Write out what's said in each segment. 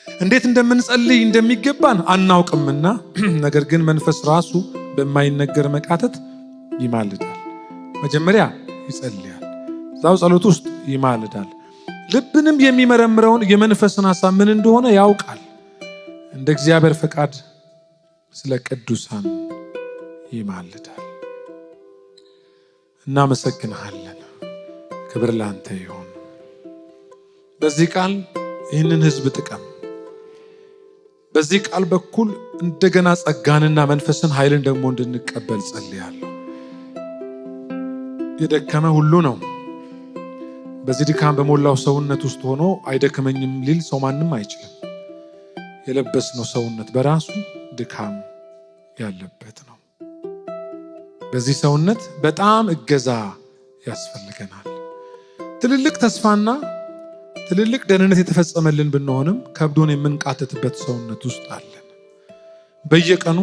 እንዴት እንደምንጸልይ እንደሚገባን አናውቅምና ነገር ግን መንፈስ ራሱ በማይነገር መቃተት ይማልዳል። መጀመሪያ ይጸልያል፣ ዛው ጸሎት ውስጥ ይማልዳል። ልብንም የሚመረምረውን የመንፈስን ሐሳብ ምን እንደሆነ ያውቃል። እንደ እግዚአብሔር ፈቃድ ስለ ቅዱሳን ይማልዳል። እናመሰግንሃለን። ክብር ላንተ ይሁን። በዚህ ቃል ይህንን ሕዝብ ጥቀም። በዚህ ቃል በኩል እንደገና ጸጋንና መንፈስን ኃይልን ደግሞ እንድንቀበል ጸልያለሁ። የደከመ ሁሉ ነው በዚህ ድካም በሞላው ሰውነት ውስጥ ሆኖ አይደክመኝም ሊል ሰው ማንም አይችልም። የለበስነው ሰውነት በራሱ ድካም ያለበት ነው። በዚህ ሰውነት በጣም እገዛ ያስፈልገናል። ትልልቅ ተስፋና ትልልቅ ደህንነት የተፈጸመልን ብንሆንም ከብዶን የምንቃተትበት ሰውነት ውስጥ አለን። በየቀኑ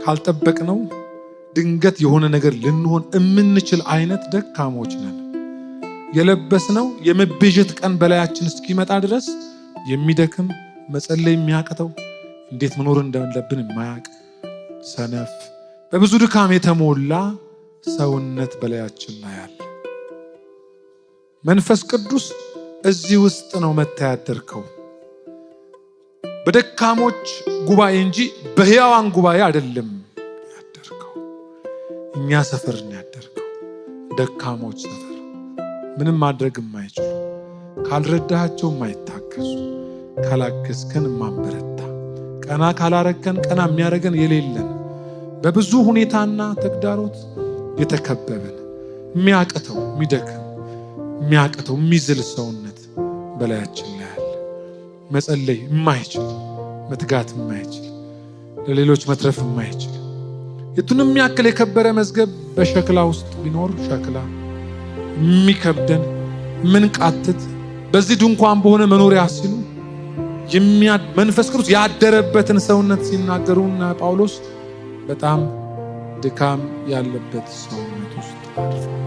ካልጠበቅነው ድንገት የሆነ ነገር ልንሆን የምንችል አይነት ደካሞች ነን። የለበስነው የመቤዠት ቀን በላያችን እስኪመጣ ድረስ የሚደክም መጸለይ የሚያቅተው እንዴት መኖር እንዳለብን የማያውቅ ሰነፍ በብዙ ድካም የተሞላ ሰውነት በላያችን ላይ አለ። መንፈስ ቅዱስ እዚህ ውስጥ ነው መታያደርከው። በደካሞች ጉባኤ እንጂ በሕያዋን ጉባኤ አይደለም ያደርከው። እኛ ሰፈር ነው ያደርከው፣ ደካሞች ሰፈር። ምንም ማድረግ የማይችሉ ካልረዳሃቸው የማይታገሱ ካላገዝከን የማንበረታ ቀና ካላረከን ቀና የሚያረገን የሌለን በብዙ ሁኔታና ተግዳሮት የተከበብን የሚያቅተው የሚደክም የሚያቅተው የሚዝል ሰውነት በላያችን ላይ አለ። መጸለይ የማይችል መትጋት የማይችል ለሌሎች መትረፍ የማይችል የቱንም ያክል የከበረ መዝገብ በሸክላ ውስጥ ቢኖር ሸክላ የሚከብደን ምን ቃትት በዚህ ድንኳን በሆነ መኖሪያ ሲሉ መንፈስ ቅዱስ ያደረበትን ሰውነት ሲናገሩና ጳውሎስ በጣም ድካም ያለበት ሰውነት ውስጥ አልፏል።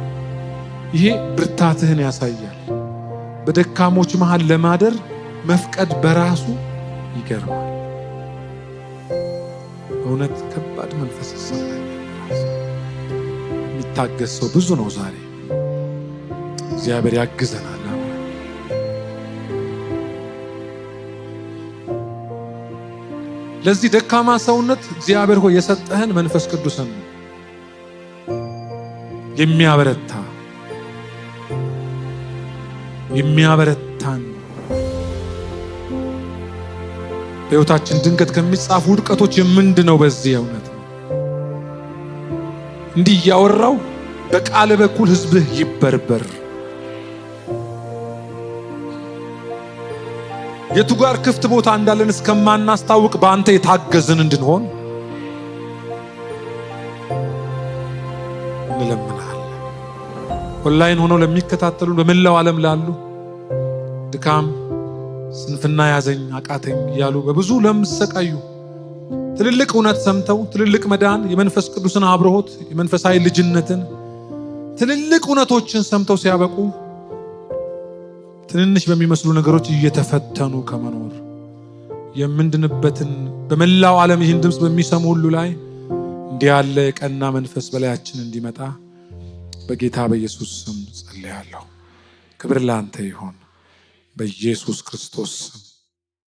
ይሄ ብርታትህን ያሳያል። በደካሞች መሃል ለማደር መፍቀድ በራሱ ይገርማል። እውነት ከባድ መንፈስ ይሰማኛል። የሚታገስ ሰው ብዙ ነው ዛሬ። እግዚአብሔር ያግዘናል። ለዚህ ደካማ ሰውነት እግዚአብሔር ሆይ የሰጠህን መንፈስ ቅዱስን የሚያበረታን በሕይወታችን ድንገት ከሚጻፉ ውድቀቶች የምንድነው በዚህ እውነት ነው። እንዲህ እያወራው በቃል በኩል ሕዝብህ ይበርበር። የቱ ጋር ክፍት ቦታ እንዳለን እስከማናስታውቅ በአንተ የታገዝን እንድንሆን እንለምናለን። ኦንላይን ሆነው ለሚከታተሉ በመላው ዓለም ላሉ ድካም፣ ስንፍና ያዘኝ አቃተኝ እያሉ በብዙ ለምሰቃዩ ትልልቅ እውነት ሰምተው ትልልቅ መዳን፣ የመንፈስ ቅዱስን አብሮት፣ የመንፈሳዊ ልጅነትን ትልልቅ እውነቶችን ሰምተው ሲያበቁ ትንንሽ በሚመስሉ ነገሮች እየተፈተኑ ከመኖር የምንድንበትን በመላው ዓለም ይህን ድምፅ በሚሰሙ ሁሉ ላይ እንዲህ ያለ የቀና መንፈስ በላያችን እንዲመጣ በጌታ በኢየሱስ ስም ጸልያለሁ። ክብር ለአንተ ይሆን በኢየሱስ ክርስቶስ ስም።